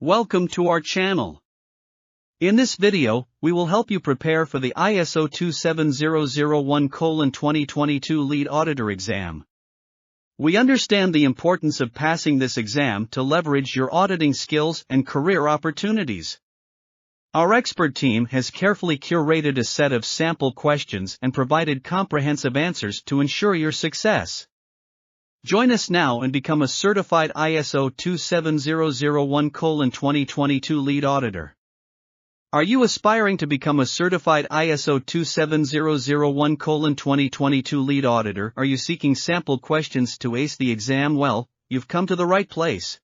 Welcome to our channel. In this video, we will help you prepare for the ISO 27001:2022 Lead Auditor Exam. We understand the importance of passing this exam to leverage your auditing skills and career opportunities. Our expert team has carefully curated a set of sample questions and provided comprehensive answers to ensure your success. Join us now and become a certified ISO 27001:2022 Lead Auditor. Are you aspiring to become a certified ISO 27001:2022 Lead Auditor? Are you seeking sample questions to ace the exam? Well, you've come to the right place.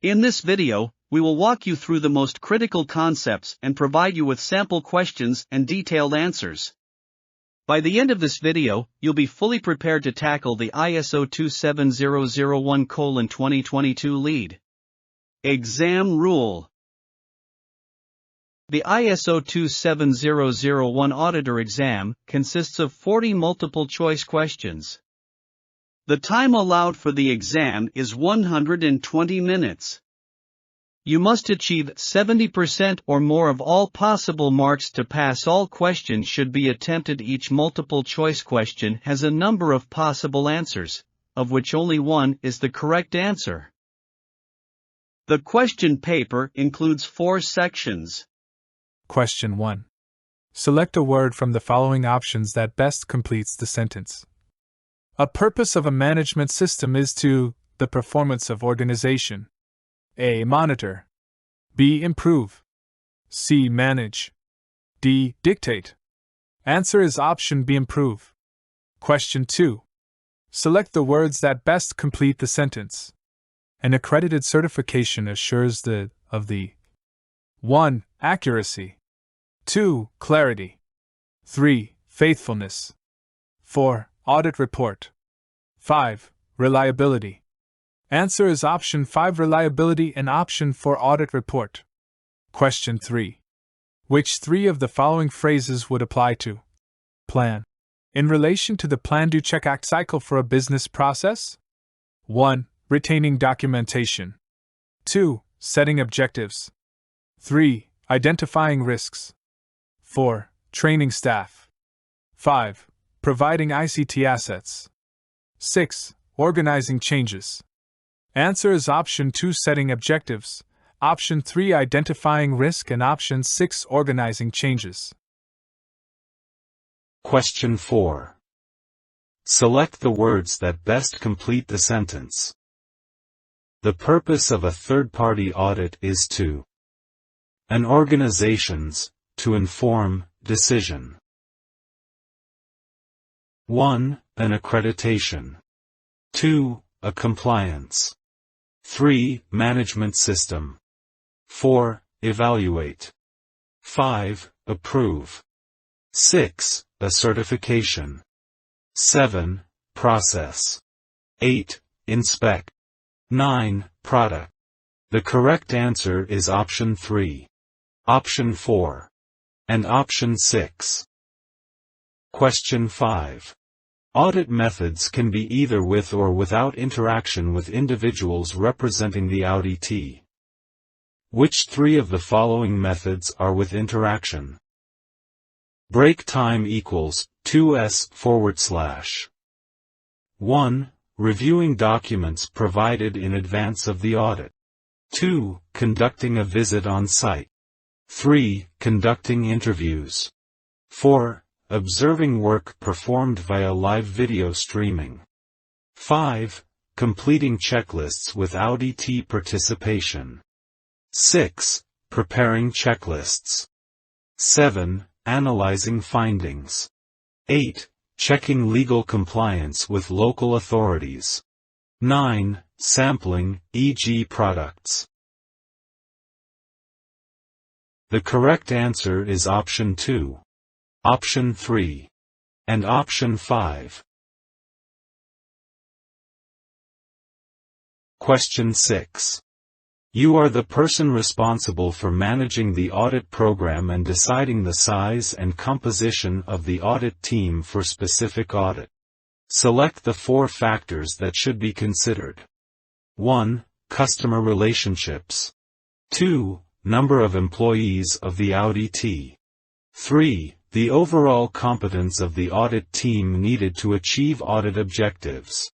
In this video, we will walk you through the most critical concepts and provide you with sample questions and detailed answers. By the end of this video, you'll be fully prepared to tackle the ISO 27001:2022 Lead Exam Rule. The ISO 27001 Auditor Exam consists of 40 multiple-choice questions. The time allowed for the exam is 120 minutes. You must achieve 70% or more of all possible marks to pass. All questions should be attempted. Each multiple-choice question has a number of possible answers, of which only one is the correct answer. The question paper includes 4 sections. Question 1. Select a word from the following options that best completes the sentence. A purpose of a management system is to the performance of organization. A. Monitor. B. Improve. C. Manage. D. Dictate. Answer is option B. Improve. Question 2. Select the words that best complete the sentence. An accredited certification assures the 1. Accuracy. 2. Clarity. 3. Faithfulness. 4. Audit report. 5. Reliability. Answer is option 5. Reliability and option 4. Audit report. Question 3. Which 3 of the following phrases would apply to plan? In relation to the plan-do check act cycle for a business process? 1. Retaining documentation. 2. Setting objectives. 3. Identifying risks. 4. Training staff. 5. Providing ICT assets. 6. Organizing changes. Answer is option 2. Setting objectives, option 3. Identifying risk, and option 6. Organizing changes. Question 4. Select the words that best complete the sentence. The purpose of a third-party audit is to an organization's to inform decision. 1. An accreditation. 2. A compliance. 3. Management system. 4. Evaluate. 5. Approve. 6. A certification. 7. Process. 8. Inspect. 9. Product. The correct answer is option 3, option 4, and option 6. Question 5. Audit methods can be either with or without interaction with individuals representing the auditee. Which 3 of the following methods are with interaction? Break time equals 2s/. 1. Reviewing documents provided in advance of the audit. 2. Conducting a visit on site. 3. Conducting interviews. 4. Observing work performed via live video streaming. 5. Completing checklists with auditee participation. 6. Preparing checklists. 7. Analyzing findings. 8. Checking legal compliance with local authorities. 9. Sampling, e.g. products. The correct answer is option 2, option 3, and option 5. Question 6. You are the person responsible for managing the audit program and deciding the size and composition of the audit team for specific audit. Select the 4 factors that should be considered. 1. Customer relationships. 2. Number of employees of the auditee. 3. The overall competence of the audit team needed to achieve audit objectives.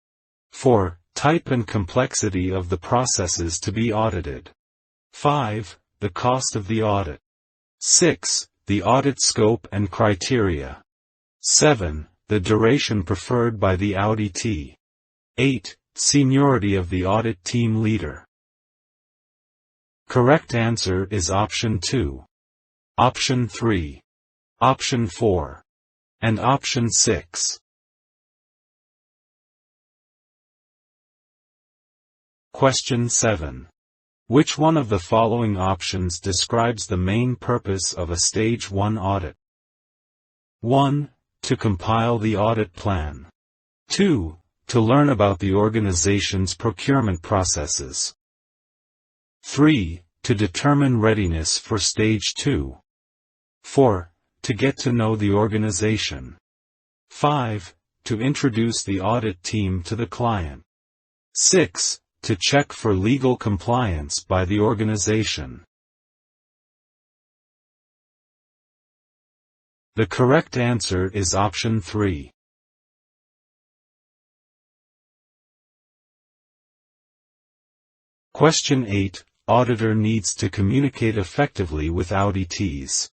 4. Type and complexity of the processes to be audited. 5. The cost of the audit. 6. The audit scope and criteria. 7. The duration preferred by the auditee. 8. Seniority of the audit team leader. Correct answer is option 2. Option 3. Option 4. And option 6. Question 7. Which one of the following options describes the main purpose of a Stage 1 audit? 1. To compile the audit plan. 2. To learn about the organization's procurement processes. 3. To determine readiness for Stage 2. 4. To get to know the organization. 5. To introduce the audit team to the client. 6. To check for legal compliance by the organization. The correct answer is option 3. Question 8. Auditor needs to communicate effectively with auditees.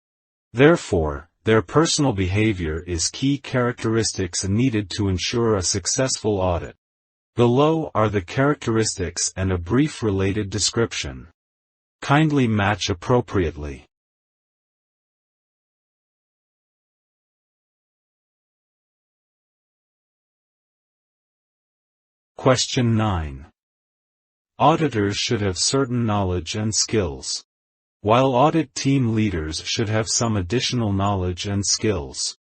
Therefore, their personal behavior is key characteristics needed to ensure a successful audit. Below are the characteristics and a brief related description. Kindly match appropriately. Question 9. Auditors should have certain knowledge and skills, while audit team leaders should have some additional knowledge and skills.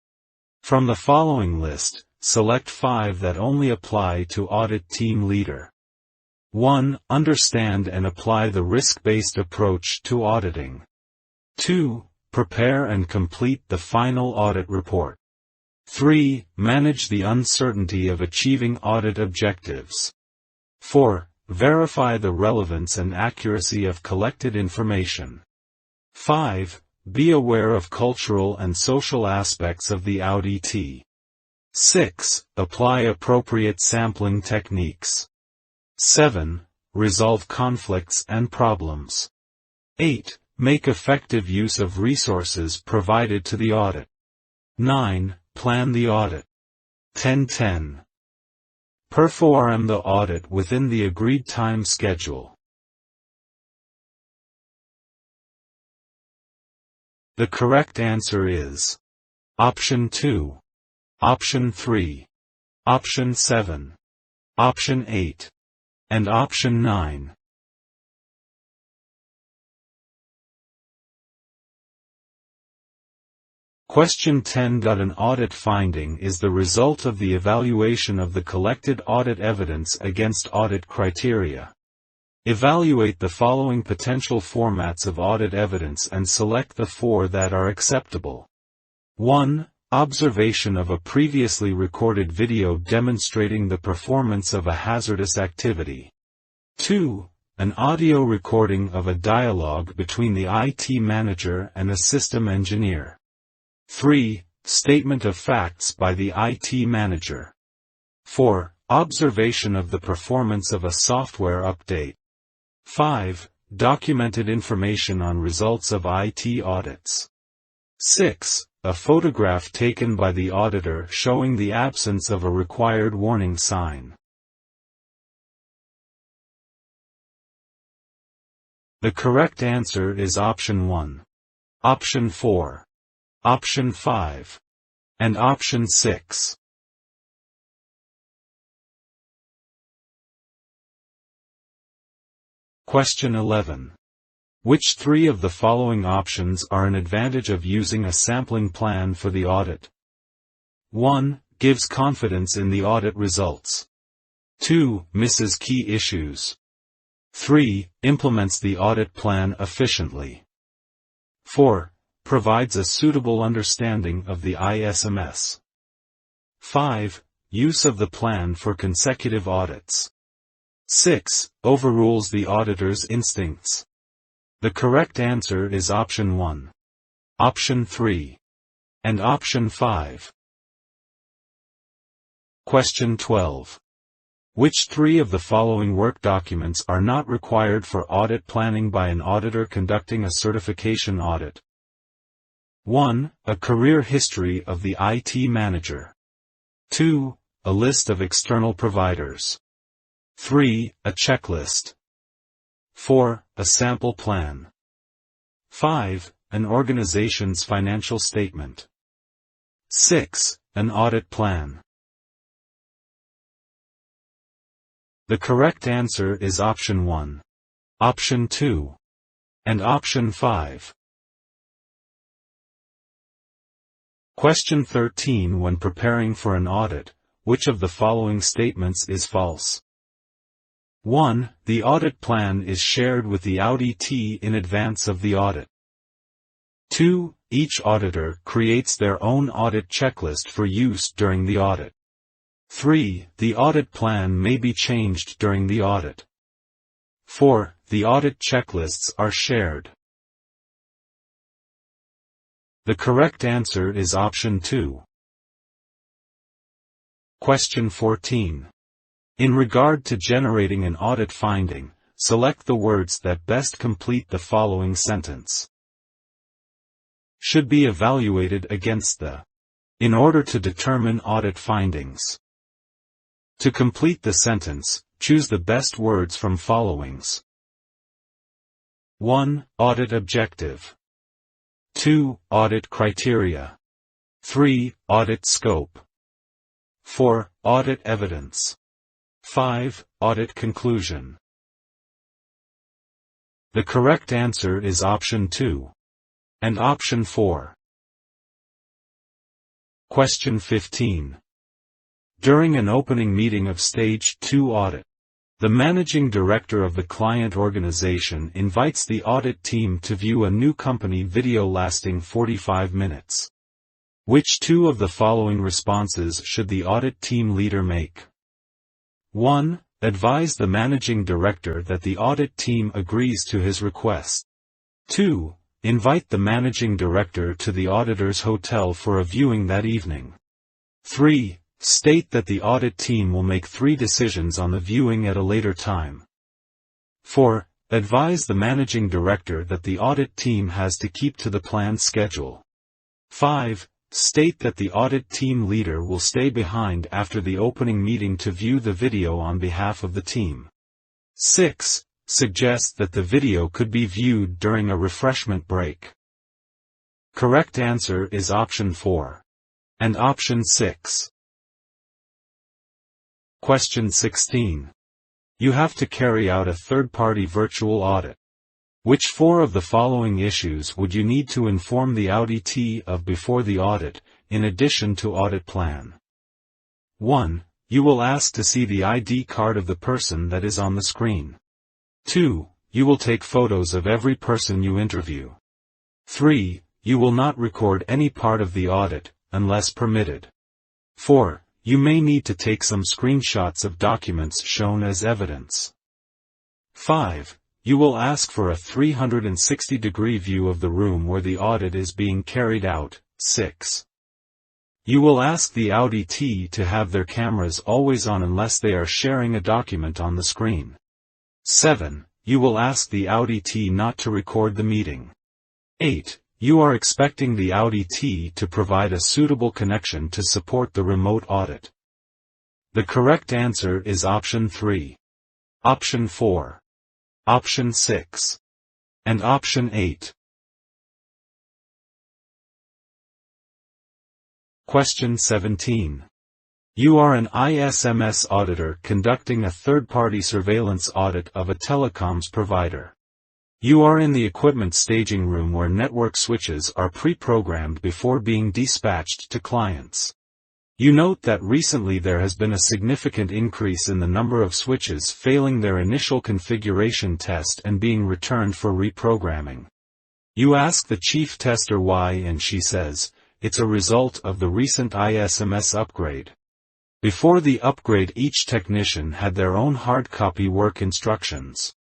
From the following list, select 5 that only apply to audit team leader. 1. Understand and apply the risk-based approach to auditing. 2. Prepare and complete the final audit report. 3. Manage the uncertainty of achieving audit objectives. 4. Verify the relevance and accuracy of collected information. 5. Be aware of cultural and social aspects of the auditee. 6. Apply appropriate sampling techniques. 7. Resolve conflicts and problems. 8. Make effective use of resources provided to the audit. 9. Plan the audit. 10. Perform the audit within the agreed time schedule. The correct answer is option 2, option 3, option 7, option 8, and option 9. Question 10. An audit finding is the result of the evaluation of the collected audit evidence against audit criteria. Evaluate the following potential formats of audit evidence and select the 4 that are acceptable. 1. Observation of a previously recorded video demonstrating the performance of a hazardous activity. 2. An audio recording of a dialogue between the IT manager and a system engineer. 3. Statement of facts by the IT manager. 4. Observation of the performance of a software update. 5. Documented information on results of IT audits. 6. A photograph taken by the auditor showing the absence of a required warning sign. The correct answer is option 1, option 4, option 5, and option 6. Question 11. Which 3 of the following options are an advantage of using a sampling plan for the audit? 1. Gives confidence in the audit results. 2. Misses key issues. 3. Implements the audit plan efficiently. 4. Provides a suitable understanding of the ISMS. 5. Use of the plan for consecutive audits. 6. Overrules the auditor's instincts. The correct answer is option 1, option 3, and option 5. Question 12. Which three of the following work documents are not required for audit planning by an auditor conducting a certification audit? 1. A career history of the IT manager. 2. A list of external providers. 3. A checklist. 4. A sample plan. 5. An organization's financial statement. 6. An audit plan. The correct answer is option 1, option 2, and option 5. Question 13. When preparing for an audit, which of the following statements is false? 1. The audit plan is shared with the auditee in advance of the audit. 2. Each auditor creates their own audit checklist for use during the audit. 3. The audit plan may be changed during the audit. 4. The audit checklists are shared. The correct answer is option 2. Question 14. In regard to generating an audit finding, select the words that best complete the following sentence. Should be evaluated against the, in order to determine audit findings. To complete the sentence, choose the best words from followings. 1. Audit objective. 2. Audit criteria. 3. Audit scope. 4. Audit evidence. 5. Audit conclusion. The correct answer is option 2. And option 4. Question 15. During an opening meeting of Stage 2 audit, the managing director of the client organization invites the audit team to view a new company video lasting 45 minutes. Which two of the following responses should the audit team leader make? 1. Advise the managing director that the audit team agrees to his request. 2. Invite the managing director to the auditor's hotel for a viewing that evening. 3. State that the audit team will make 3 decisions on the viewing at a later time. 4. Advise the managing director that the audit team has to keep to the planned schedule. 5. State that the audit team leader will stay behind after the opening meeting to view the video on behalf of the team. 6. Suggest that the video could be viewed during a refreshment break. Correct answer is option 4. And option 6. Question 16. You have to carry out a third-party virtual audit. Which 4 of the following issues would you need to inform the auditee of before the audit, in addition to audit plan? 1. You will ask to see the ID card of the person that is on the screen. 2. You will take photos of every person you interview. 3. You will not record any part of the audit, unless permitted. 4. You may need to take some screenshots of documents shown as evidence. 5. You will ask for a 360-degree view of the room where the audit is being carried out. 6. You will ask the auditee to have their cameras always on unless they are sharing a document on the screen. 7. You will ask the auditee not to record the meeting. 8. You are expecting the auditee to provide a suitable connection to support the remote audit. The correct answer is option 3, option 4, option 6, and option 8. Question 17. You are an ISMS auditor conducting a third-party surveillance audit of a telecoms provider. You are in the equipment staging room where network switches are pre-programmed before being dispatched to clients. You note that recently there has been a significant increase in the number of switches failing their initial configuration test and being returned for reprogramming. You ask the chief tester why, and she says, it's a result of the recent ISMS upgrade. Before the upgrade, each technician had their own hard copy work instructions.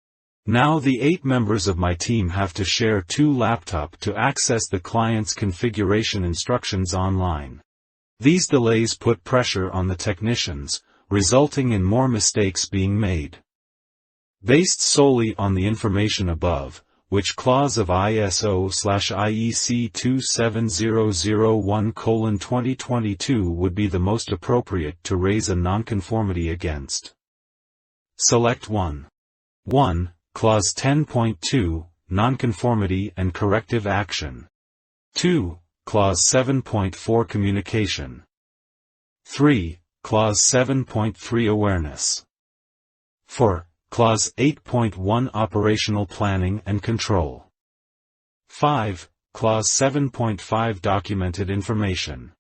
Now the 8 members of my team have to share 2 laptops to access the client's configuration instructions online. These delays put pressure on the technicians, resulting in more mistakes being made. Based solely on the information above, which clause of ISO/IEC 27001:2022 would be the most appropriate to raise a nonconformity against? Select 1. 1. Clause 10.2, Nonconformity and Corrective Action. 2. Clause 7.4 Communication. 3. Clause 7.3 Awareness. 4. Clause 8.1 Operational Planning and Control. 5. Clause 7.5 Documented Information.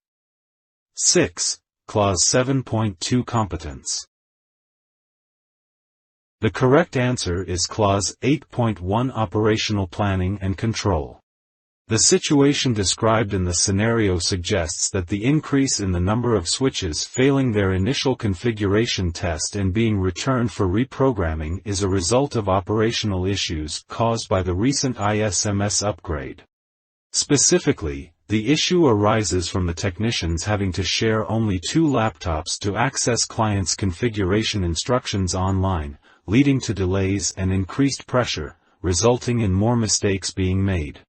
6. Clause 7.2 Competence. The correct answer is Clause 8.1 Operational Planning and Control. The situation described in the scenario suggests that the increase in the number of switches failing their initial configuration test and being returned for reprogramming is a result of operational issues caused by the recent ISMS upgrade. Specifically, the issue arises from the technicians having to share only 2 laptops to access clients' configuration instructions online, leading to delays and increased pressure, resulting in more mistakes being made.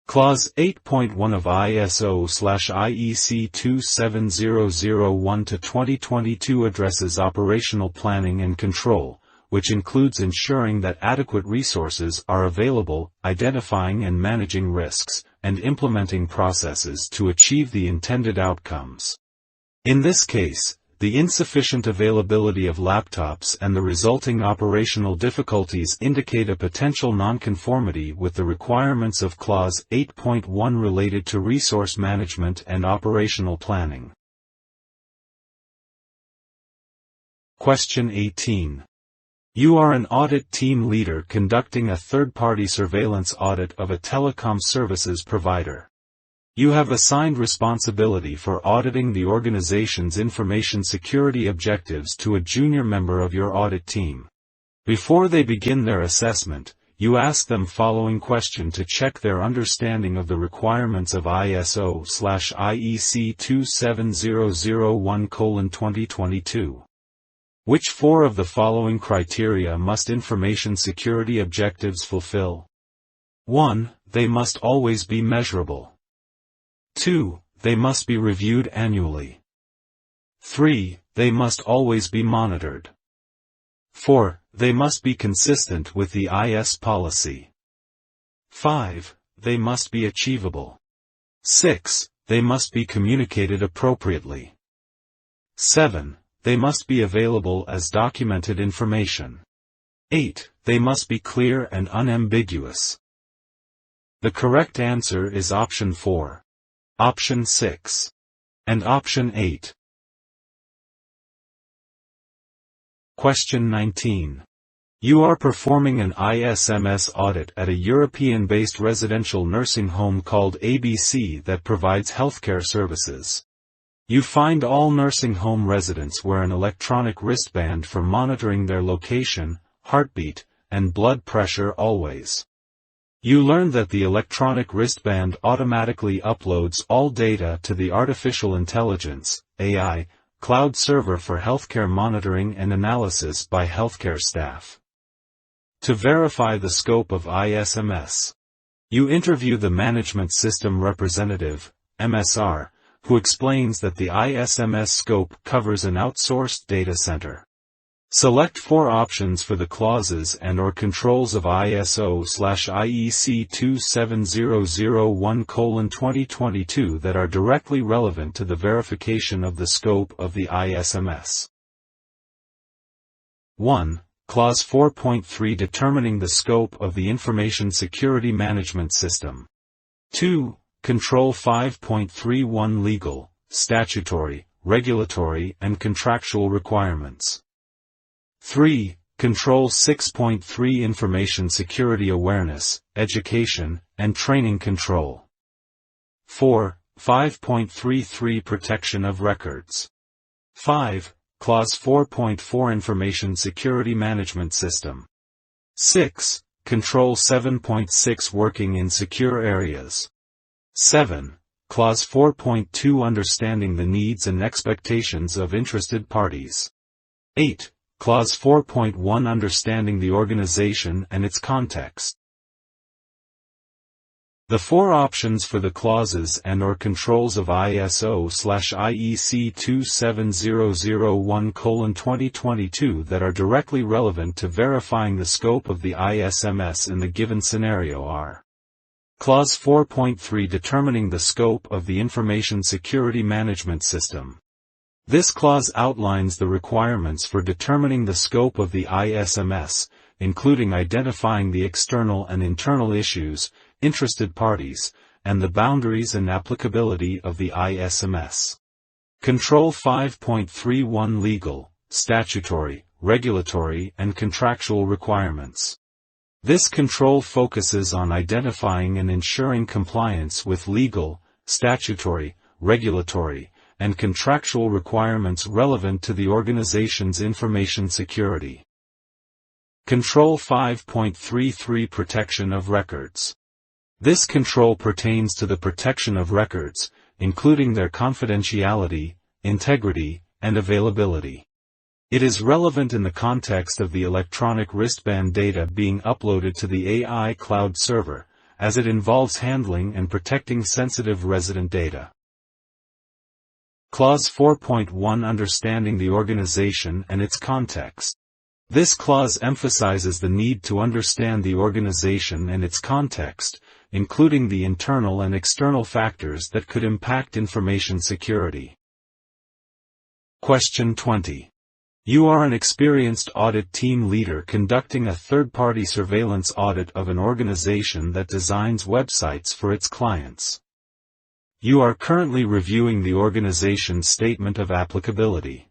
Clause 8.1 of ISO/IEC 27001:2022 addresses operational planning and control, which includes ensuring that adequate resources are available, identifying and managing risks, and implementing processes to achieve the intended outcomes. In this case, the insufficient availability of laptops and the resulting operational difficulties indicate a potential nonconformity with the requirements of Clause 8.1 related to resource management and operational planning. Question 18. You are an audit team leader conducting a third-party surveillance audit of a telecom services provider. You have assigned responsibility for auditing the organization's information security objectives to a junior member of your audit team. Before they begin their assessment, you ask them following question to check their understanding of the requirements of ISO/IEC 27001:2022. Which 4 of the following criteria must information security objectives fulfill? 1. They must always be measurable. 2. They must be reviewed annually. 3. They must always be monitored. 4. They must be consistent with the IS policy. 5. They must be achievable. 6. They must be communicated appropriately. 7. They must be available as documented information. 8. They must be clear and unambiguous. The correct answer is option 4. Option 6. And option 8. Question 19. You are performing an ISMS audit at a European-based residential nursing home called ABC that provides healthcare services. You find all nursing home residents wear an electronic wristband for monitoring their location, heartbeat, and blood pressure always. You learn that the electronic wristband automatically uploads all data to the Artificial Intelligence (AI) cloud server for healthcare monitoring and analysis by healthcare staff. To verify the scope of ISMS, you interview the Management System Representative (MSR), who explains that the ISMS scope covers an outsourced data center. Select 4 options for the clauses and/or controls of ISO/IEC 27001:2022 that are directly relevant to the verification of the scope of the ISMS. 1. Clause 4.3 determining the scope of the Information Security Management System. 2. Control 5.31 legal, statutory, regulatory and contractual requirements. 3. Control 6.3 Information Security Awareness, Education, and Training Control. 4. 5.33 Protection of Records. 5. Clause 4.4 Information Security Management System. 6. Control 7.6 Working in secure areas. 7. Clause 4.2 Understanding the needs and expectations of interested parties. 8. Clause 4.1 Understanding the organization and its context. The four options for the clauses and/or controls of ISO/IEC 27001:2022 that are directly relevant to verifying the scope of the ISMS in the given scenario are: Clause 4.3 Determining the scope of the Information Security Management System. This clause outlines the requirements for determining the scope of the ISMS, including identifying the external and internal issues, interested parties, and the boundaries and applicability of the ISMS. Control 5.31 Legal, statutory, regulatory and contractual requirements. This control focuses on identifying and ensuring compliance with legal, statutory, regulatory, and contractual requirements relevant to the organization's information security. Control 5.33 Protection of records. This control pertains to the protection of records, including their confidentiality, integrity, and availability. It is relevant in the context of the electronic wristband data being uploaded to the AI cloud server, as it involves handling and protecting sensitive resident data. Clause 4.1 Understanding the organization and its context. This clause emphasizes the need to understand the organization and its context, including the internal and external factors that could impact information security. Question 20. You are an experienced audit team leader conducting a third-party surveillance audit of an organization that designs websites for its clients. You are currently reviewing the organization's statement of applicability.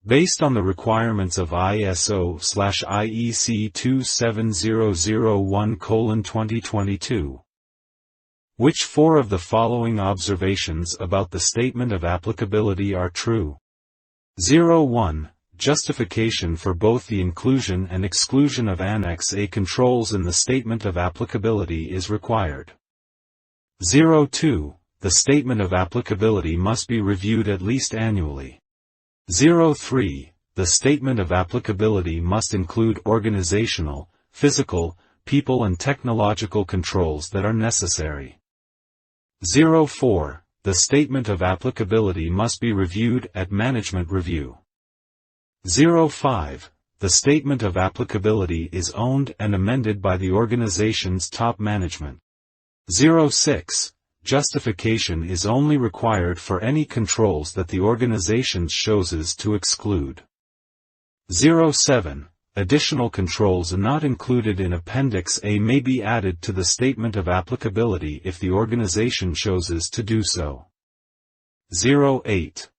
Based on the requirements of ISO/IEC 27001:2022. Which four of the following observations about the statement of applicability are true? 01. Justification for both the inclusion and exclusion of Annex A controls in the statement of applicability is required. 02. The statement of applicability must be reviewed at least annually. 03. The statement of applicability must include organizational, physical, people and technological controls that are necessary. 04. The statement of applicability must be reviewed at management review. 05. The statement of applicability is owned and amended by the organization's top management. 06. Justification is only required for any controls that the organization chooses to exclude. 07. Additional controls not included in Appendix A may be added to the statement of applicability if the organization chooses to do so. 08.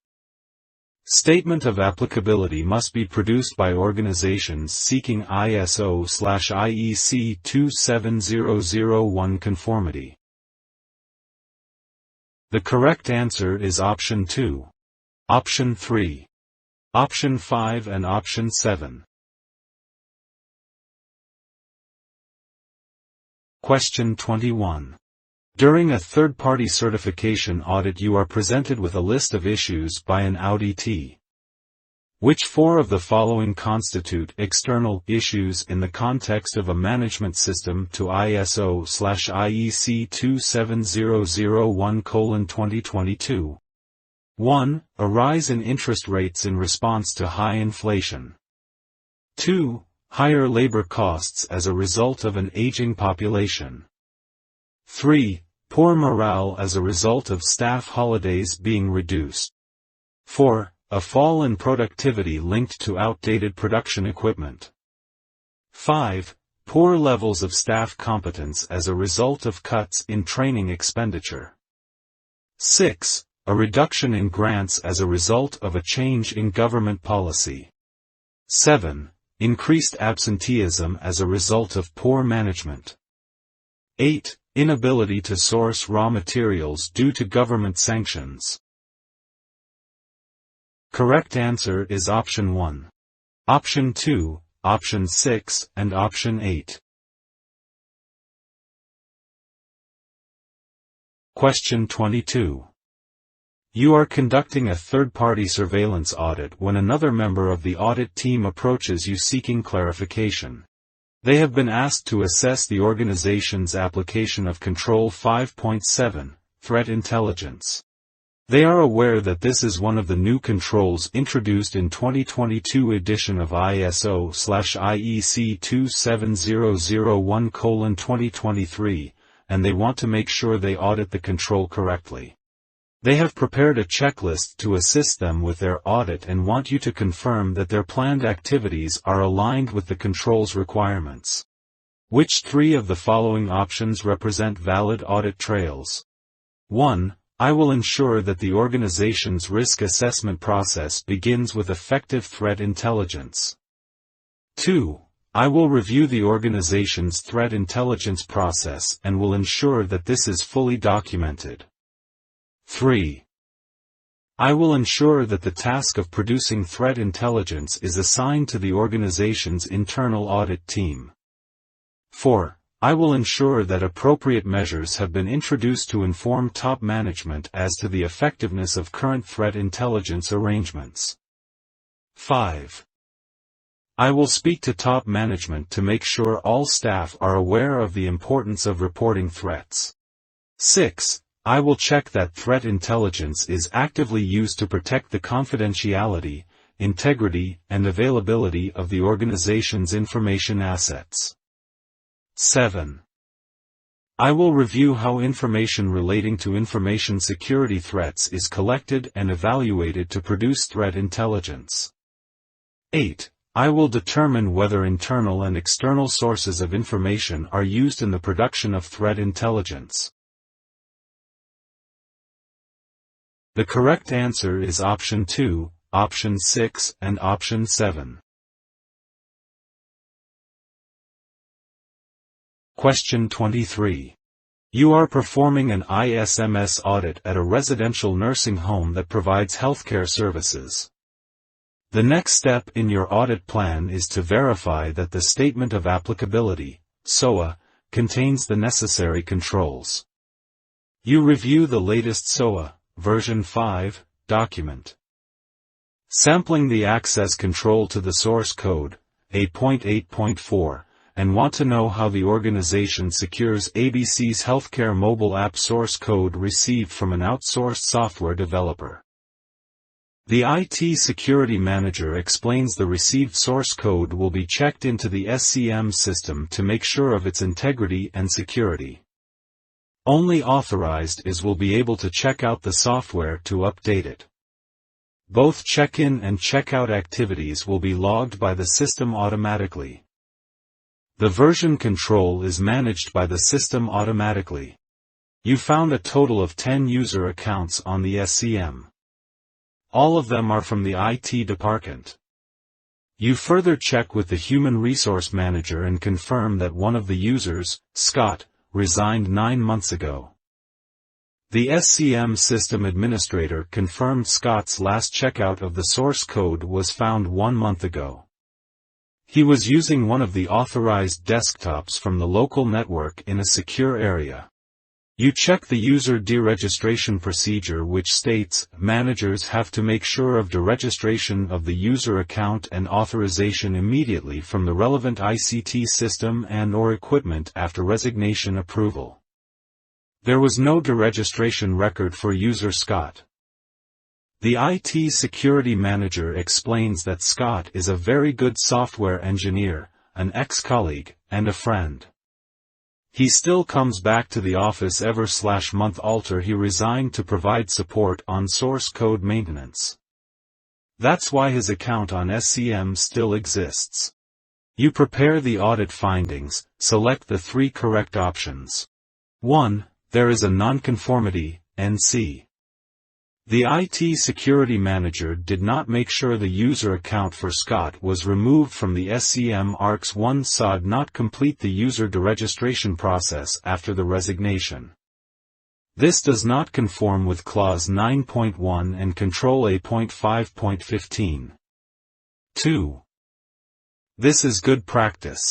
Statement of applicability must be produced by organizations seeking ISO/IEC 27001 conformity. The correct answer is Option 2, Option 3, Option 5 and Option 7. Question 21. During a third-party certification audit you are presented with a list of issues by an auditee. Which four of the following constitute external issues in the context of a management system to ISO/IEC 27001:2022? 1. A rise in interest rates in response to high inflation. 2. Higher labor costs as a result of an aging population. 3. Poor morale as a result of staff holidays being reduced. 4. A fall in productivity linked to outdated production equipment. 5. Poor levels of staff competence as a result of cuts in training expenditure. 6. A reduction in grants as a result of a change in government policy. 7. Increased absenteeism as a result of poor management. 8. Inability to source raw materials due to government sanctions. Correct answer is Option 1. Option 2, option 6, and option 8. Question 22. You are conducting a third-party surveillance audit when another member of the audit team approaches you seeking clarification. They have been asked to assess the organization's application of Control 5.7, Threat Intelligence. They are aware that this is one of the new controls introduced in 2022 edition of ISO/IEC 27001:2023, and they want to make sure they audit the control correctly. They have prepared a checklist to assist them with their audit and want you to confirm that their planned activities are aligned with the control's requirements. Which three of the following options represent valid audit trails? 1. I will ensure that the organization's risk assessment process begins with effective threat intelligence. 2. I will review the organization's threat intelligence process and will ensure that this is fully documented. 3. I will ensure that the task of producing threat intelligence is assigned to the organization's internal audit team. 4. I will ensure that appropriate measures have been introduced to inform top management as to the effectiveness of current threat intelligence arrangements. 5. I will speak to top management to make sure all staff are aware of the importance of reporting threats. 6. I will check that threat intelligence is actively used to protect the confidentiality, integrity, and availability of the organization's information assets. 7. I will review how information relating to information security threats is collected and evaluated to produce threat intelligence. 8. I will determine whether internal and external sources of information are used in the production of threat intelligence. The correct answer is option 2, option 6, and option 7. Question 23. You are performing an ISMS audit at a residential nursing home that provides healthcare services. The next step in your audit plan is to verify that the Statement of Applicability, SOA, contains the necessary controls. You review the latest SOA, version 5, document. Sampling the access control to the source code, A.8.4, and want to know how the organization secures ABC's healthcare mobile app source code received from an outsourced software developer. The IT Security Manager explains the received source code will be checked into the SCM system to make sure of its integrity and security. Only authorized IS will be able to check out the software to update it. Both check-in and check-out activities will be logged by the system automatically. The version control is managed by the system automatically. You found a total of 10 user accounts on the SCM. All of them are from the IT department. You further check with the Human Resource Manager and confirm that one of the users, Scott, resigned 9 months ago. The SCM system administrator confirmed Scott's last checkout of the source code was found 1 month ago. He was using one of the authorized desktops from the local network in a secure area. You check the user deregistration procedure, which states, managers have to make sure of deregistration of the user account and authorization immediately from the relevant ICT system and/or equipment after resignation approval. There was no deregistration record for user Scott. The IT Security Manager explains that Scott is a very good software engineer, an ex-colleague, and a friend. He still comes back to the office every/month after he resigned to provide support on source code maintenance. That's why his account on SCM still exists. You prepare the audit findings, select the 3 correct options. 1. There is a nonconformity, NC. The IT Security Manager did not make sure the user account for Scott was removed from the SCM ARCS1 SOD not complete the user deregistration process after the resignation. This does not conform with Clause 9.1 and Control A.5.15. 2. This is good practice.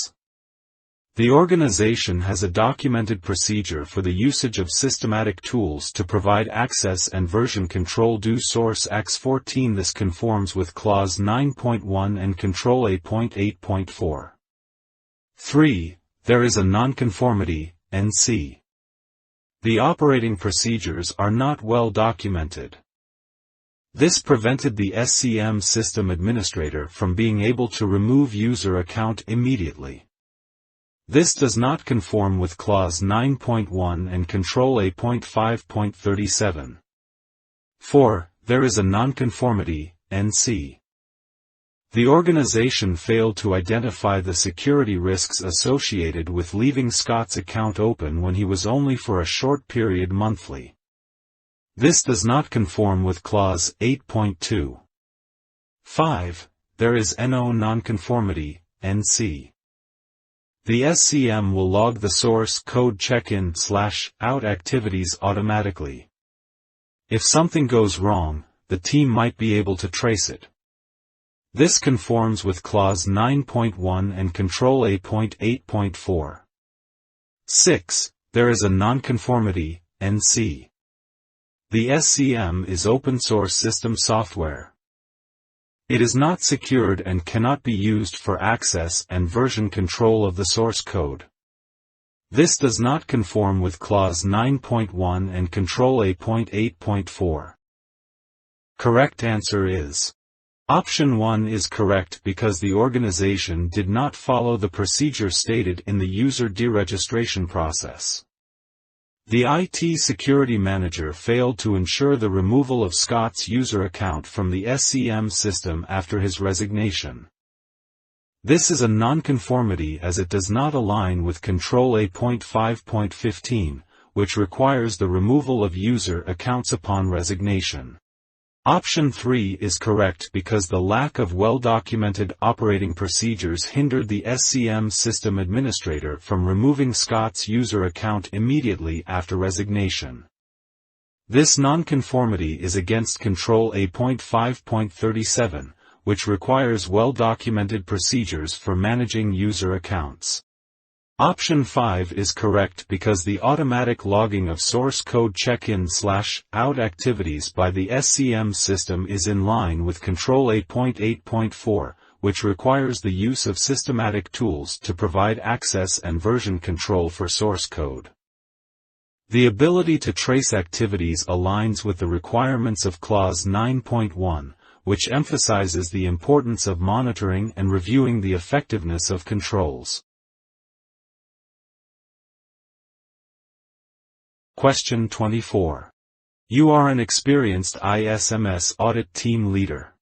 The organization has a documented procedure for the usage of systematic tools to provide access and version control due source X14. This conforms with Clause 9.1 and Control A.8.4. 3. There is a nonconformity, NC. The operating procedures are not well documented. This prevented the SCM system administrator from being able to remove user account immediately. This does not conform with Clause 9.1 and Control A.5.37. 4. There is a nonconformity, NC. The organization failed to identify the security risks associated with leaving Scott's account open when he was only for a short period monthly. This does not conform with Clause 8.2. 5. There is no nonconformity, NC. The SCM will log the source code check-in/out activities automatically. If something goes wrong, the team might be able to trace it. This conforms with Clause 9.1 and Control A.8.4. 6. There is a nonconformity, NC. The SCM is open-source system software. It is not secured and cannot be used for access and version control of the source code. This does not conform with Clause 9.1 and Control A.8.4. Correct answer is Option 1 is correct because the organization did not follow the procedure stated in the user deregistration process. The IT security manager failed to ensure the removal of Scott's user account from the SCM system after his resignation. This is a nonconformity as it does not align with Control A.5.15, which requires the removal of user accounts upon resignation. Option 3 is correct because the lack of well-documented operating procedures hindered the SCM system administrator from removing Scott's user account immediately after resignation. This nonconformity is against Control A.5.37, which requires well-documented procedures for managing user accounts. Option 5 is correct because the automatic logging of source code check-in/out activities by the SCM system is in line with Control A.8.4, which requires the use of systematic tools to provide access and version control for source code. The ability to trace activities aligns with the requirements of Clause 9.1, which emphasizes the importance of monitoring and reviewing the effectiveness of controls. Question 24. You are an experienced ISMS audit team leader.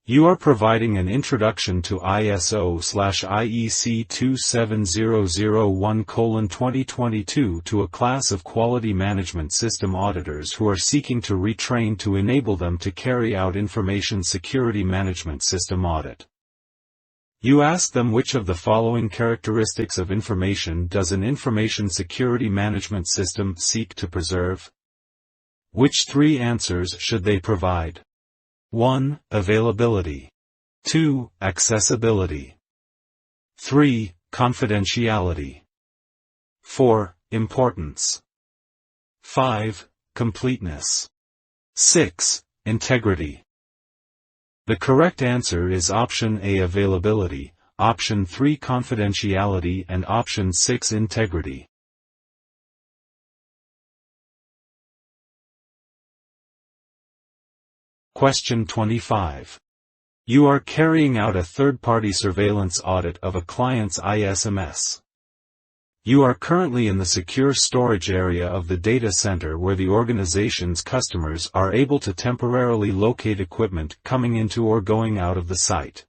You are providing an introduction to ISO/IEC 27001:2022 to a class of quality management system auditors who are seeking to retrain to enable them to carry out information security management system audit. You ask them which of the following characteristics of information does an information security management system seek to preserve? Which 3 answers should they provide? 1. Availability. 2. Accessibility. 3. Confidentiality. 4. Importance. 5. Completeness. 6. Integrity. The correct answer is Option A, availability, Option 3, confidentiality, and Option 6, integrity. Question 25. You are carrying out a third-party surveillance audit of a client's ISMS. You are currently in the secure storage area of the data center where the organization's customers are able to temporarily locate equipment coming into or going out of the site.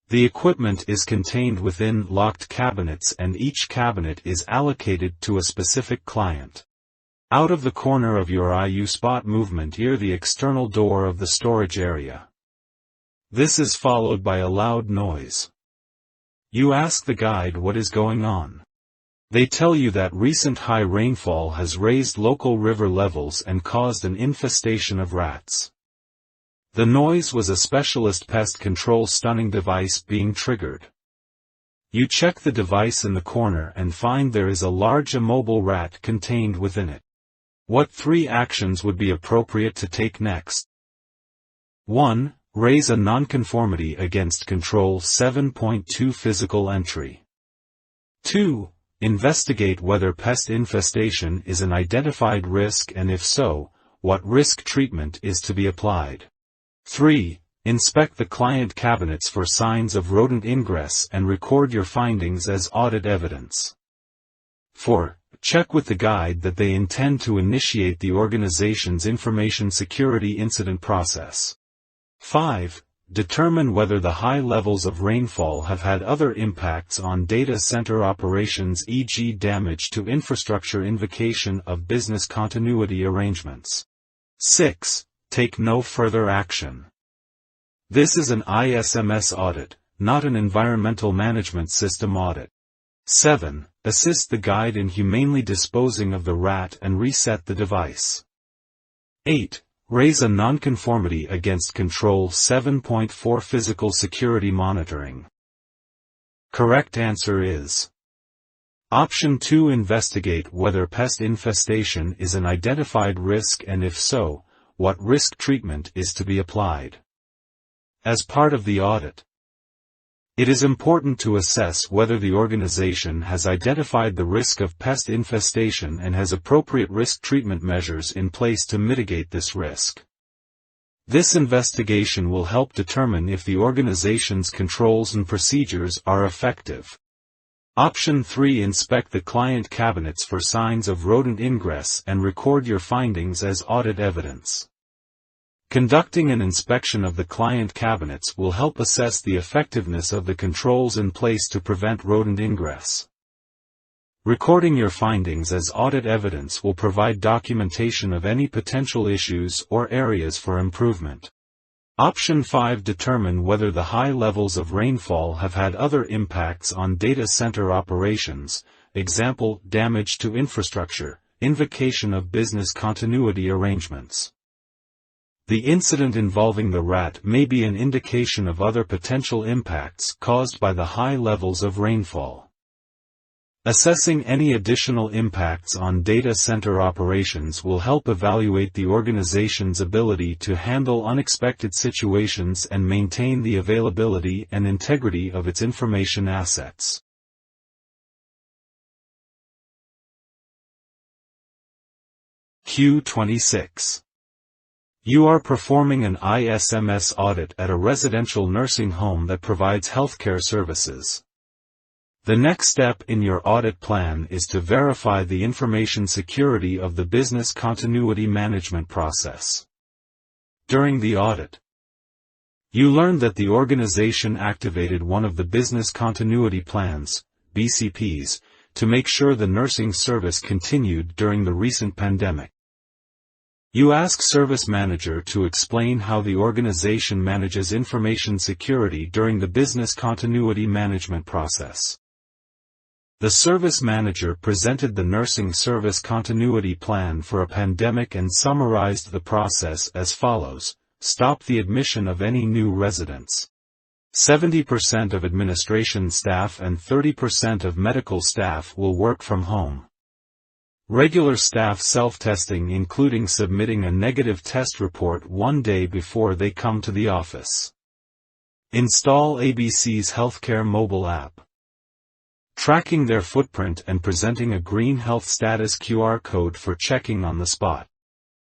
The equipment is contained within locked cabinets and each cabinet is allocated to a specific client. Out of the corner of your eye you spot movement near the external door of the storage area. This is followed by a loud noise. You ask the guide what is going on. They tell you that recent high rainfall has raised local river levels and caused an infestation of rats. The noise was a specialist pest control stunning device being triggered. You check the device in the corner and find there is a large immobile rat contained within it. What 3 actions would be appropriate to take next? 1. Raise a nonconformity against Control 7.2 physical entry. 2. Investigate whether pest infestation is an identified risk and if so, what risk treatment is to be applied. 3. Inspect the client cabinets for signs of rodent ingress and record your findings as audit evidence. 4. Check with the guide that they intend to initiate the organization's information security incident process. 5. Determine whether the high levels of rainfall have had other impacts on data center operations, e.g. damage to infrastructure, invocation of business continuity arrangements. 6. Take no further action. This is an ISMS audit, not an environmental management system audit. 7. Assist the guide in humanely disposing of the rat and reset the device. 8. Raise a nonconformity against Control 7.4 physical security monitoring. Correct answer is Option 2. Investigate whether pest infestation is an identified risk and if so, what risk treatment is to be applied. As part of the audit, it is important to assess whether the organization has identified the risk of pest infestation and has appropriate risk treatment measures in place to mitigate this risk. This investigation will help determine if the organization's controls and procedures are effective. Option 3. Inspect the client cabinets for signs of rodent ingress and record your findings as audit evidence. Conducting an inspection of the client cabinets will help assess the effectiveness of the controls in place to prevent rodent ingress. Recording your findings as audit evidence will provide documentation of any potential issues or areas for improvement. Option 5. Determine whether the high levels of rainfall have had other impacts on data center operations, example, damage to infrastructure, invocation of business continuity arrangements. The incident involving the rat may be an indication of other potential impacts caused by the high levels of rainfall. Assessing any additional impacts on data center operations will help evaluate the organization's ability to handle unexpected situations and maintain the availability and integrity of its information assets. Q26. You are performing an ISMS audit at a residential nursing home that provides healthcare services. The next step in your audit plan is to verify the information security of the business continuity management process. During the audit, you learned that the organization activated one of the business continuity plans, BCPs, to make sure the nursing service continued during the recent pandemic. You ask Service Manager to explain how the organization manages information security during the business continuity management process. The Service Manager presented the nursing service continuity plan for a pandemic and summarized the process as follows: stop the admission of any new residents. 70% of administration staff and 30% of medical staff will work from home. Regular staff self-testing, including submitting a negative test report 1 day before they come to the office. Install ABC's Healthcare mobile app. Tracking their footprint and presenting a green health status QR code for checking on the spot.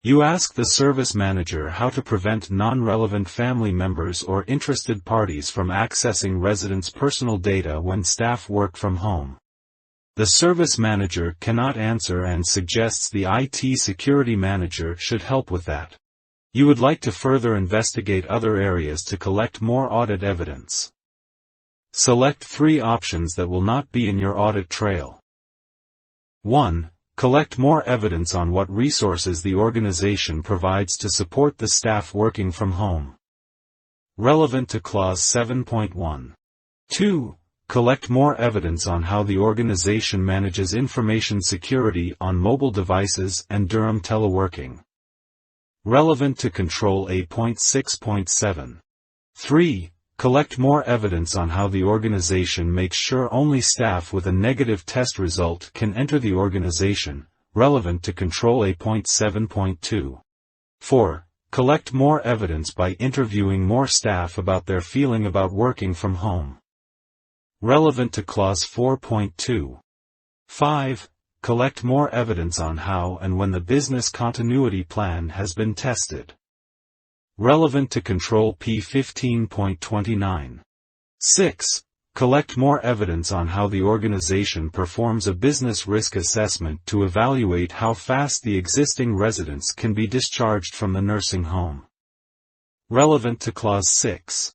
You ask the Service Manager how to prevent non-relevant family members or interested parties from accessing residents' personal data when staff work from home. The Service Manager cannot answer and suggests the IT Security Manager should help with that. You would like to further investigate other areas to collect more audit evidence. Select 3 options that will not be in your audit trail. 1. Collect more evidence on what resources the organization provides to support the staff working from home. Relevant to Clause 7.1. 2. Collect more evidence on how the organization manages information security on mobile devices and Durham teleworking. relevant to Control A.6.7. 3. Collect more evidence on how the organization makes sure only staff with a negative test result can enter the organization, relevant to Control A.7.2. 4. Collect more evidence by interviewing more staff about their feeling about working from home, relevant to Clause 4.2. 5. Collect more evidence on how and when the business continuity plan has been tested, relevant to Control P15.29. 6. Collect more evidence on how the organization performs a business risk assessment to evaluate how fast the existing residents can be discharged from the nursing home, relevant to Clause 6.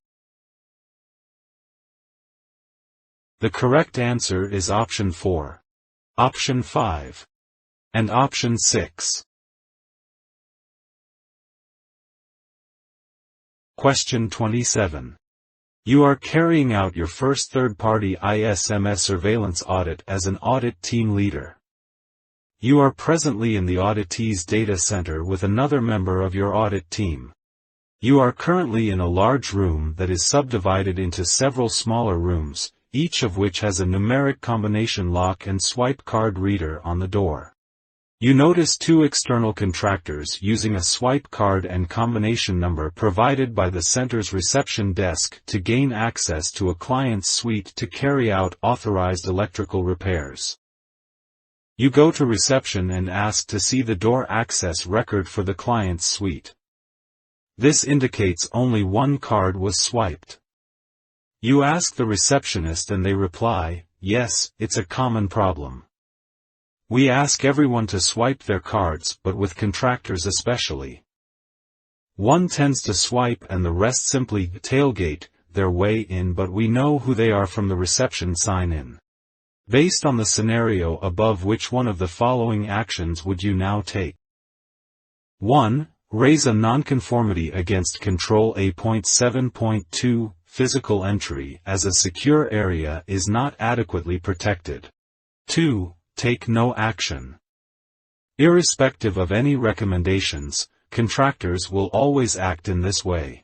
The correct answer is Option 4, Option 5, and Option 6. Question 27. You are carrying out your first third-party ISMS surveillance audit as an audit team leader. You are presently in the auditee's data center with another member of your audit team. You are currently in a large room that is subdivided into several smaller rooms, each of which has a numeric combination lock and swipe card reader on the door. You notice two external contractors using a swipe card and combination number provided by the center's reception desk to gain access to a client's suite to carry out authorized electrical repairs. You go to reception and ask to see the door access record for the client's suite. This indicates only one card was swiped. You ask the receptionist and they reply, "Yes, it's a common problem. We ask everyone to swipe their cards, but with contractors especially. One tends to swipe and the rest simply tailgate their way in, but we know who they are from the reception sign-in. Based on the scenario above, which one of the following actions would you now take? 1. Raise a nonconformity against Control A.7.2, physical entry as a secure area is not adequately protected. 2. Take no action. Irrespective of any recommendations, contractors will always act in this way.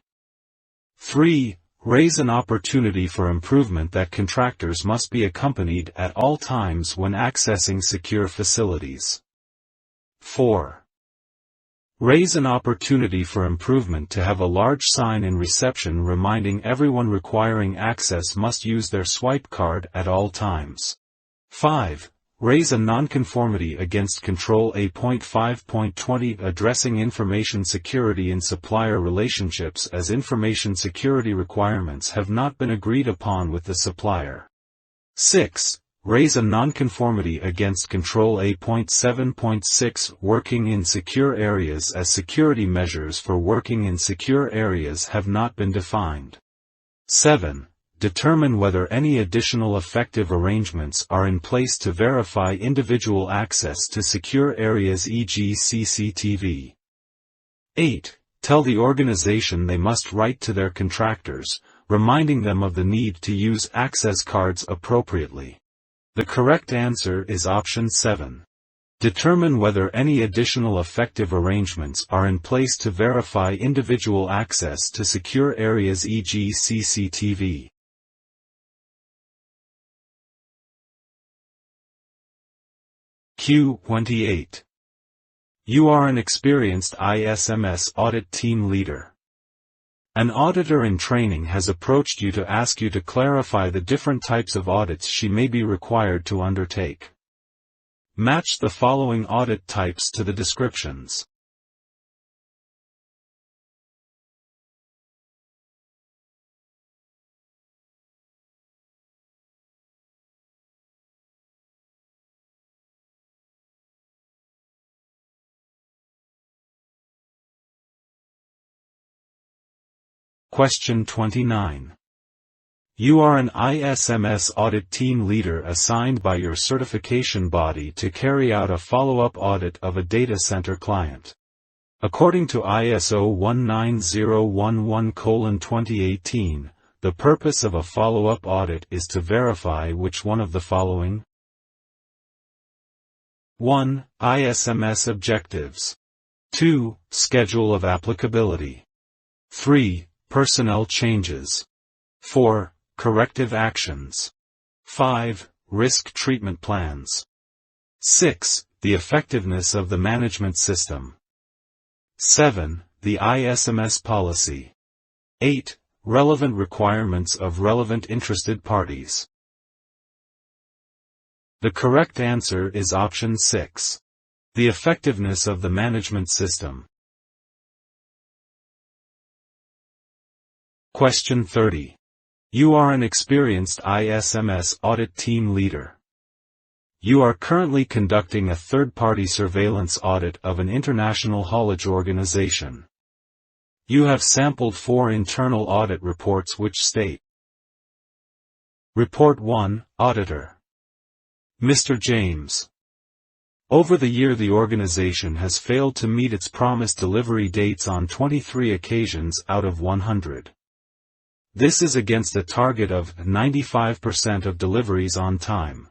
3. Raise an opportunity for improvement that contractors must be accompanied at all times when accessing secure facilities. 4. Raise an opportunity for improvement to have a large sign in reception reminding everyone requiring access must use their swipe card at all times. 5. Raise a nonconformity against Control A.5.20 addressing information security in supplier relationships as information security requirements have not been agreed upon with the supplier. 6. Raise a nonconformity against Control A.7.6 working in secure areas as security measures for working in secure areas have not been defined. 7. Determine whether any additional effective arrangements are in place to verify individual access to secure areas, e.g. CCTV. 8. Tell the organization they must write to their contractors, reminding them of the need to use access cards appropriately. The correct answer is Option 7. Determine whether any additional effective arrangements are in place to verify individual access to secure areas, e.g. CCTV. Q28. You are an experienced ISMS audit team leader. An auditor in training has approached you to ask you to clarify the different types of audits she may be required to undertake. Match the following audit types to the descriptions. Question 29. You are an ISMS audit team leader assigned by your certification body to carry out a follow-up audit of a data center client. According to ISO 19011:2018, the purpose of a follow-up audit is to verify which one of the following: 1. ISMS objectives. 2. Schedule of applicability. 3. Personnel changes. 4. Corrective actions. 5. Risk treatment plans. 6. The effectiveness of the management system. 7. The ISMS policy. 8. Relevant requirements of relevant interested parties. The correct answer is option 6. The effectiveness of the management system. Question 30. You are an experienced ISMS audit team leader. You are currently conducting a third-party surveillance audit of an international haulage organization. You have sampled 4 internal audit reports which state: Report 1, Auditor. Mr. James. Over the year the organization has failed to meet its promised delivery dates on 23 occasions out of 100. This is against a target of 95% of deliveries on time.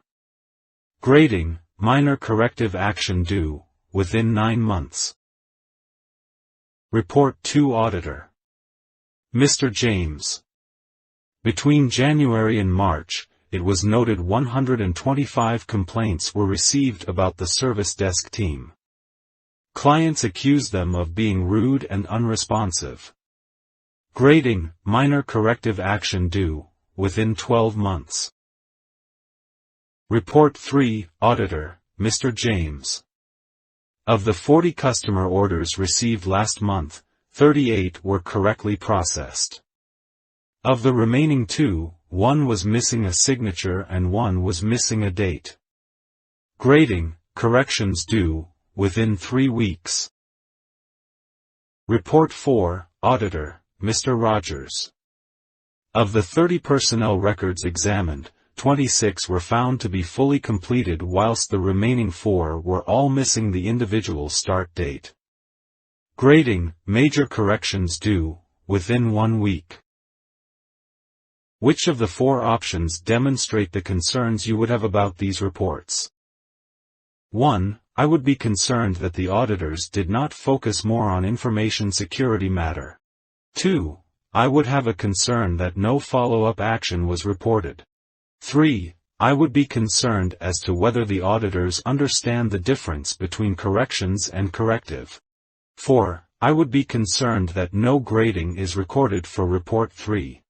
Grading, minor corrective action due, within 9 months. Report 2 Auditor. Mr. James. Between January and March, it was noted 125 complaints were received about the service desk team. Clients accused them of being rude and unresponsive. Grading, minor corrective action due, within 12 months. Report 3, Auditor, Mr. James. Of the 40 customer orders received last month, 38 were correctly processed. Of the remaining 2, 1 was missing a signature and 1 was missing a date. Grading, corrections due, within 3 weeks. Report 4, Auditor, Mr. Rogers. Of the 30 personnel records examined, 26 were found to be fully completed whilst the remaining 4 were all missing the individual start date. Grading, major corrections due, within 1 week. Which of the 4 options demonstrate the concerns you would have about these reports? 1. I would be concerned that the auditors did not focus more on information security matter. 2. I would have a concern that no follow-up action was reported. 3. I would be concerned as to whether the auditors understand the difference between corrections and corrective. 4. I would be concerned that no grading is recorded for Report 3.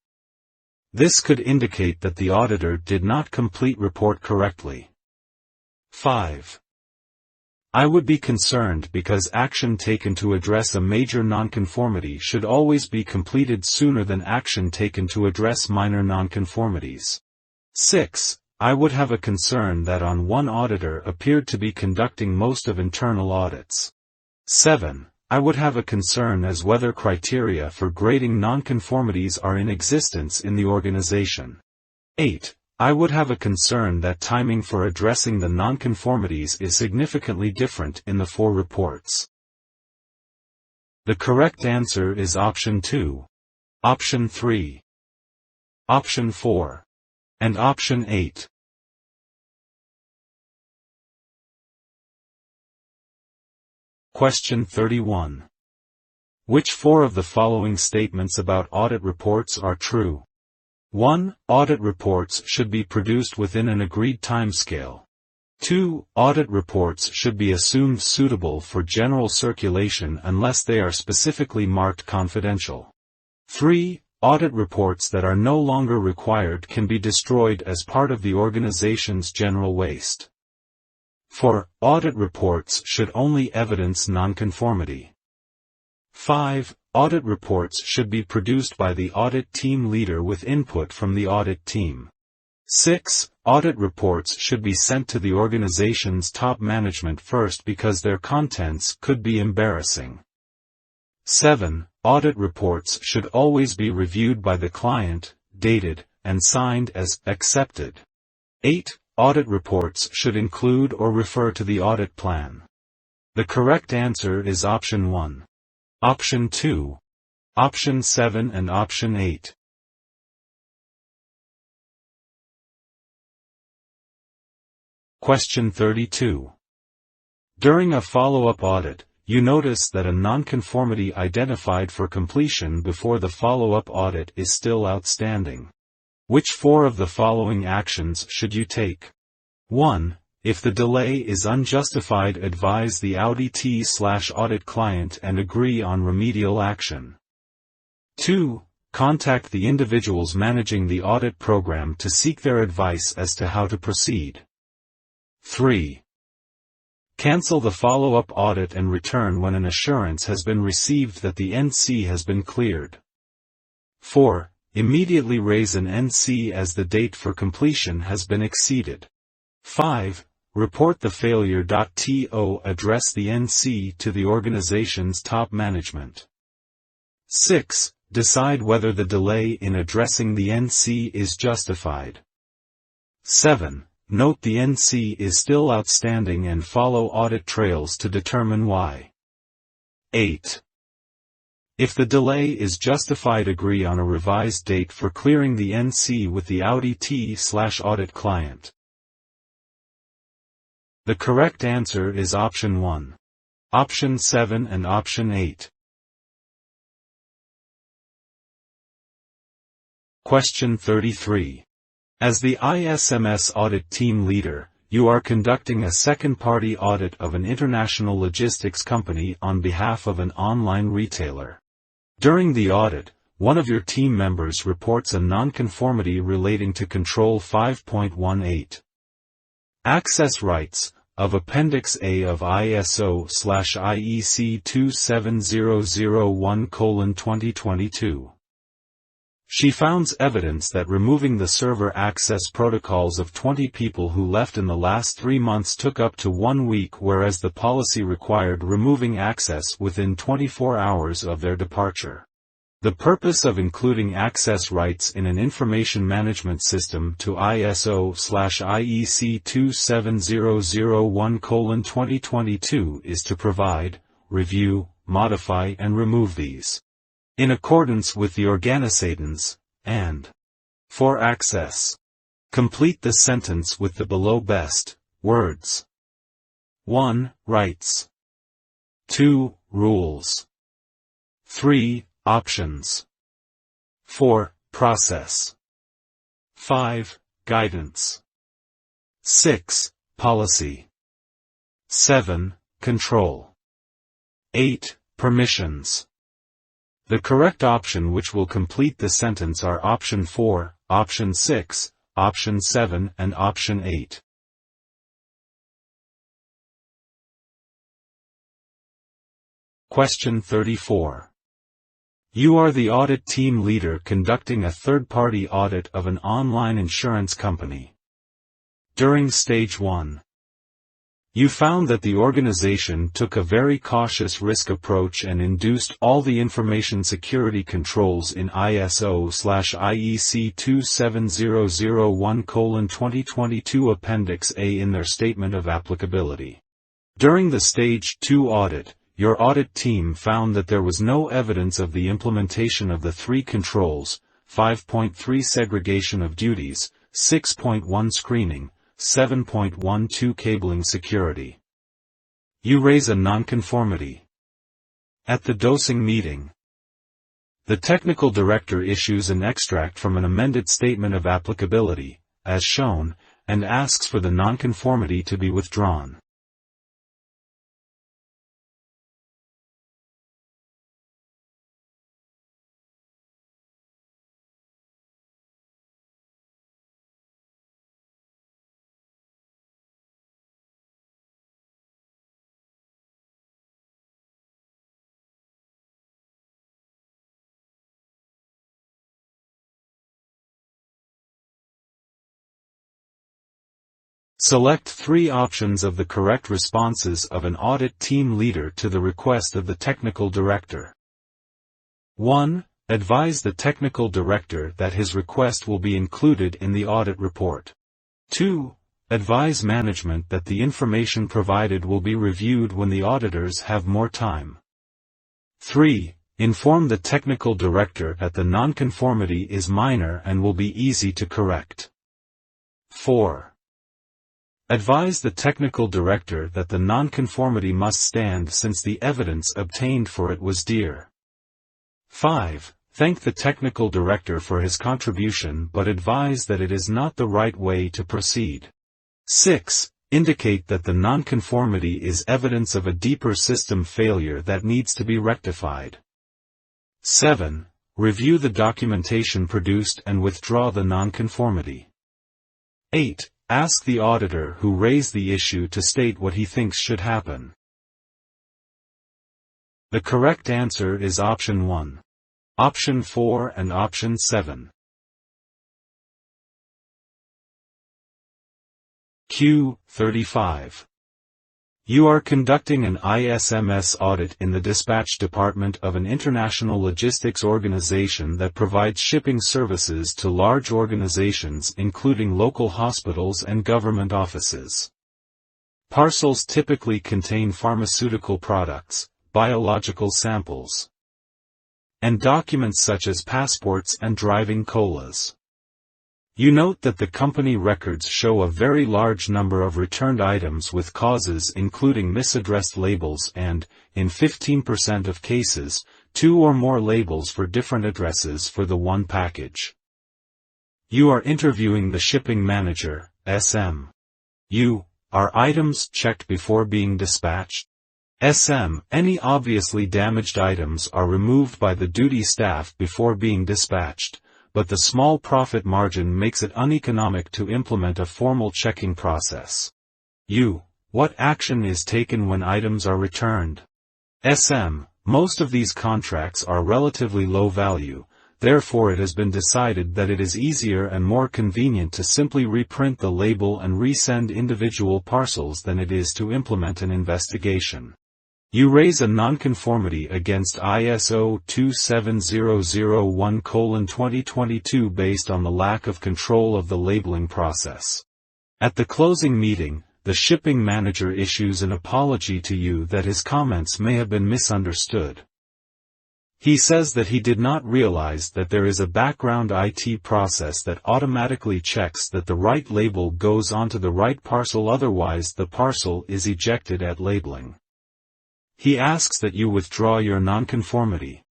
This could indicate that the auditor did not complete report correctly. 5. I would be concerned because action taken to address a major nonconformity should always be completed sooner than action taken to address minor nonconformities. 6. I would have a concern that one auditor appeared to be conducting most of internal audits. 7. I would have a concern as whether criteria for grading nonconformities are in existence in the organization. 8. I would have a concern that timing for addressing the nonconformities is significantly different in the 4 reports. The correct answer is option 2, option 3, option 4, and option 8. Question 31. Which 4 of the following statements about audit reports are true? 1. Audit reports should be produced within an agreed timescale. 2. Audit reports should be assumed suitable for general circulation unless they are specifically marked confidential. 3. Audit reports that are no longer required can be destroyed as part of the organization's general waste. 4. Audit reports should only evidence nonconformity. 5. Audit reports should be produced by the audit team leader with input from the audit team. 6. Audit reports should be sent to the organization's top management first because their contents could be embarrassing. 7. Audit reports should always be reviewed by the client, dated, and signed as accepted. 8. Audit reports should include or refer to the audit plan. The correct answer is option 1. Option 2, Option 7 and Option 8. Question 32. During a follow-up audit, you notice that a nonconformity identified for completion before the follow-up audit is still outstanding. Which 4 of the following actions should you take? 1. If the delay is unjustified, advise the audit/audit client and agree on remedial action. 2. Contact the individuals managing the audit program to seek their advice as to how to proceed. 3. Cancel the follow-up audit and return when an assurance has been received that the NC has been cleared. 4. Immediately raise an NC as the date for completion has been exceeded. 5. Report the failure. To address the NC to the organization's top management. 6. Decide whether the delay in addressing the NC is justified. 7. Note the NC is still outstanding and follow audit trails to determine why. 8. If the delay is justified, agree on a revised date for clearing the NC with the audit/audit client. The correct answer is option 1. Option 7 and option 8. Question 33. As the ISMS audit team leader, you are conducting a second-party audit of an international logistics company on behalf of an online retailer. During the audit, one of your team members reports a nonconformity relating to Control 5.18. Access rights of Appendix A of ISO/IEC 27001:2022. She found evidence that removing the server access protocols of 20 people who left in the last 3 months took up to 1 week, whereas the policy required removing access within 24 hours of their departure. The purpose of including access rights in an information management system to ISO/IEC 27001:2022 is to provide, review, modify and remove these. In accordance with the organisations, and for access. Complete the sentence with the below best words. 1. Rights. 2. Rules. 3. Options. 4. Process. 5. Guidance. 6. Policy. 7. Control. 8. Permissions. The correct option which will complete the sentence are option 4, option 6, option 7 and option 8. Question 34. You are the audit team leader conducting a third-party audit of an online insurance company. During Stage 1, you found that the organization took a very cautious risk approach and induced all the information security controls in ISO/IEC 27001:2022 Appendix A in their statement of applicability. During the Stage 2 audit, your audit team found that there was no evidence of the implementation of the 3 controls, 5.3 segregation of duties, 6.1 screening, 7.12 cabling security. You raise a nonconformity. At the dosing meeting, the technical director issues an extract from an amended statement of applicability, as shown, and asks for the nonconformity to be withdrawn. Select 3 options of the correct responses of an audit team leader to the request of the technical director. 1. Advise the technical director that his request will be included in the audit report. 2. Advise management that the information provided will be reviewed when the auditors have more time. 3. Inform the technical director that the nonconformity is minor and will be easy to correct. 4. Advise the technical director that the nonconformity must stand since the evidence obtained for it was dear. 5. Thank the technical director for his contribution but advise that it is not the right way to proceed. 6. Indicate that the nonconformity is evidence of a deeper system failure that needs to be rectified. 7. Review the documentation produced and withdraw the nonconformity. 8. Ask the auditor who raised the issue to state what he thinks should happen. The correct answer is option 1. Option 4 and option 7. Q35. You are conducting an ISMS audit in the dispatch department of an international logistics organization that provides shipping services to large organizations including local hospitals and government offices. Parcels typically contain pharmaceutical products, biological samples, and documents such as passports and driving colas. You note that the company records show a very large number of returned items with causes including misaddressed labels and, in 15% of cases, 2 or more labels for different addresses for the one package. You are interviewing the shipping manager, SM. Are items checked before being dispatched? SM. Any obviously damaged items are removed by the duty staff before being dispatched, but the small profit margin makes it uneconomic to implement a formal checking process. What action is taken when items are returned? SM. Most of these contracts are relatively low value, therefore it has been decided that it is easier and more convenient to simply reprint the label and resend individual parcels than it is to implement an investigation. You raise a nonconformity against ISO 27001:2022 based on the lack of control of the labeling process. At the closing meeting, the shipping manager issues an apology to you that his comments may have been misunderstood. He says that he did not realize that there is a background IT process that automatically checks that the right label goes onto the right parcel, otherwise the parcel is ejected at labeling. He asks that you withdraw your nonconformity.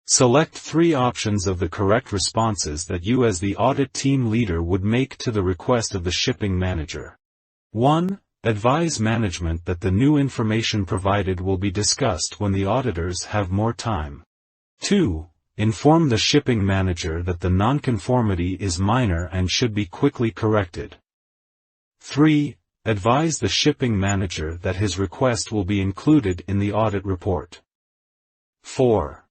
Select 3 options of the correct responses that you as the audit team leader would make to the request of the shipping manager. 1. Advise management that the new information provided will be discussed when the auditors have more time. 2. Inform the shipping manager that the nonconformity is minor and should be quickly corrected. 3. Advise the shipping manager that his request will be included in the audit report. 4.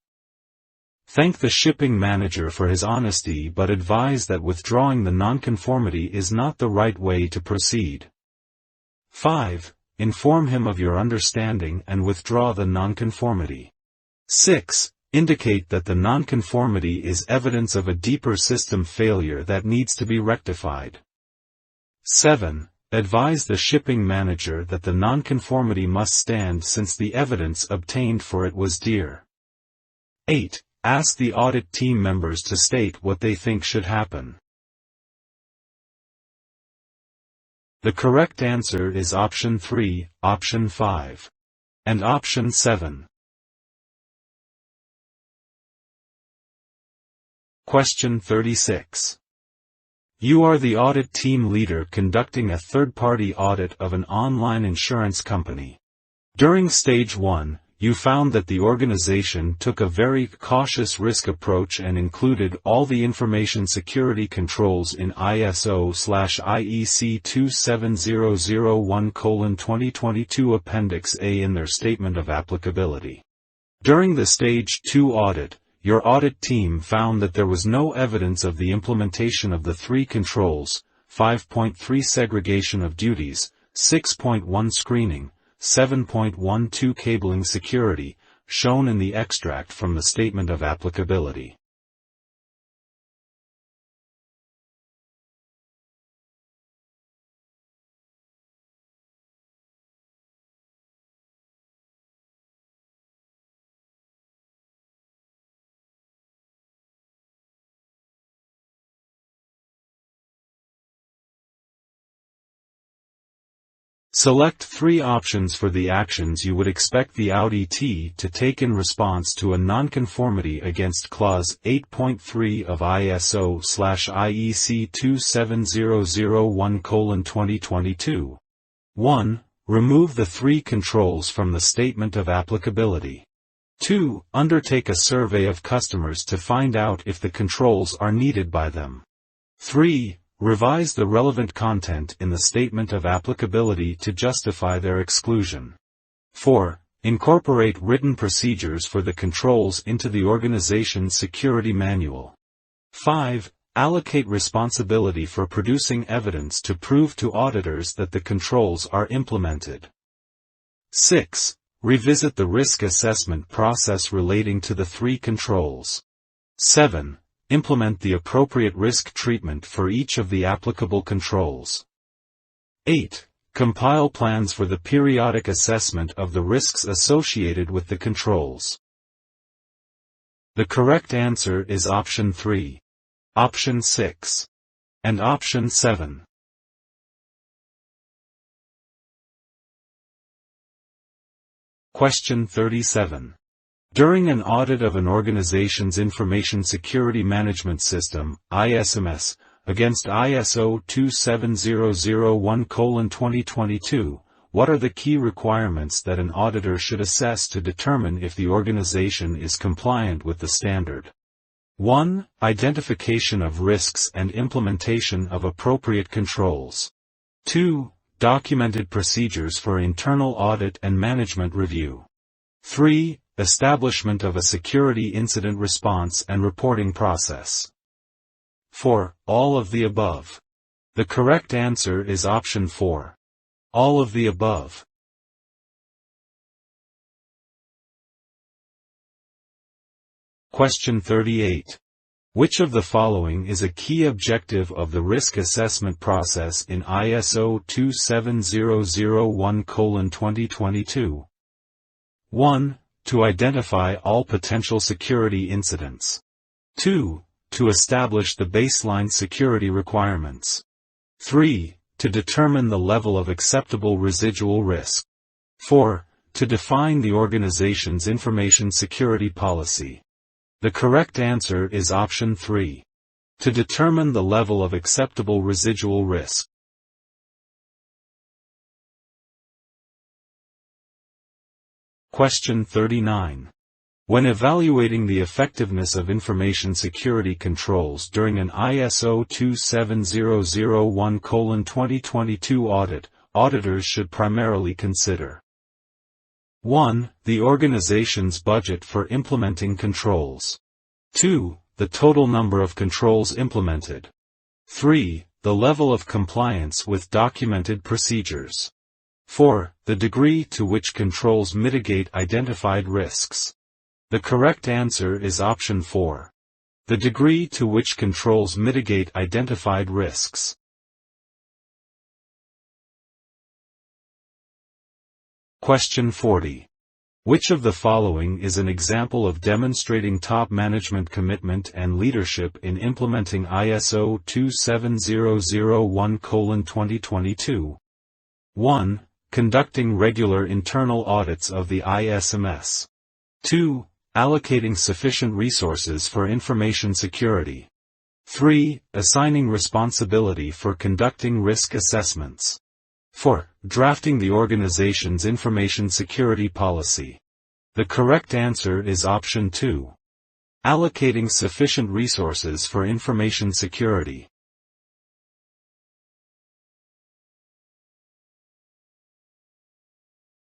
Thank the shipping manager for his honesty but advise that withdrawing the nonconformity is not the right way to proceed. 5. Inform him of your understanding and withdraw the nonconformity. 6. Indicate that the nonconformity is evidence of a deeper system failure that needs to be rectified. 7. Advise the shipping manager that the nonconformity must stand since the evidence obtained for it was dear. 8. Ask the audit team members to state what they think should happen. The correct answer is option 3, option 5, and option 7. Question 36. You are the audit team leader conducting a third-party audit of an online insurance company. During stage 1, you found that the organization took a very cautious risk approach and included all the information security controls in ISO/IEC 27001:2022 Appendix A in their statement of applicability. During the stage 2 audit, your audit team found that there was no evidence of the implementation of the 3 controls, 5.3 segregation of duties, 6.1 screening, 7.12 cabling security, shown in the extract from the statement of applicability. Select 3 options for the actions you would expect the auditee to take in response to a nonconformity against Clause 8.3 of ISO/IEC 27001:2022. 1. Remove the 3 controls from the statement of applicability. 2. Undertake a survey of customers to find out if the controls are needed by them. 3. Revise the relevant content in the statement of applicability to justify their exclusion. 4. Incorporate written procedures for the controls into the organization's security manual. 5. Allocate responsibility for producing evidence to prove to auditors that the controls are implemented. 6. Revisit the risk assessment process relating to the 3 controls. 7. Implement the appropriate risk treatment for each of the applicable controls. 8. Compile plans for the periodic assessment of the risks associated with the controls. The correct answer is option 3, option 6, and option 7. Question 37. During an audit of an organization's information security management system, ISMS, against ISO 27001:2022, what are the key requirements that an auditor should assess to determine if the organization is compliant with the standard? 1. Identification of risks and implementation of appropriate controls. 2. Documented procedures for internal audit and management review. 3. Establishment of a security incident response and reporting process. 4. All of the above. The correct answer is option 4. All of the above. Question 38. Which of the following is a key objective of the risk assessment process in ISO 27001:2022? 1. To identify all potential security incidents. 2. To establish the baseline security requirements. 3. To determine the level of acceptable residual risk. 4. To define the organization's information security policy. The correct answer is option 3. To determine the level of acceptable residual risk. Question 39. When evaluating the effectiveness of information security controls during an ISO 27001:2022 audit, auditors should primarily consider: 1. The organization's budget for implementing controls. 2. The total number of controls implemented. 3. The level of compliance with documented procedures. 4. The degree to which controls mitigate identified risks. The correct answer is option 4. The degree to which controls mitigate identified risks. Question 40. Which of the following is an example of demonstrating top management commitment and leadership in implementing ISO 27001:2022? 1. Conducting regular internal audits of the ISMS. 2. Allocating sufficient resources for information security. 3. Assigning responsibility for conducting risk assessments. 4. Drafting the organization's information security policy. The correct answer is option 2. Allocating sufficient resources for information security.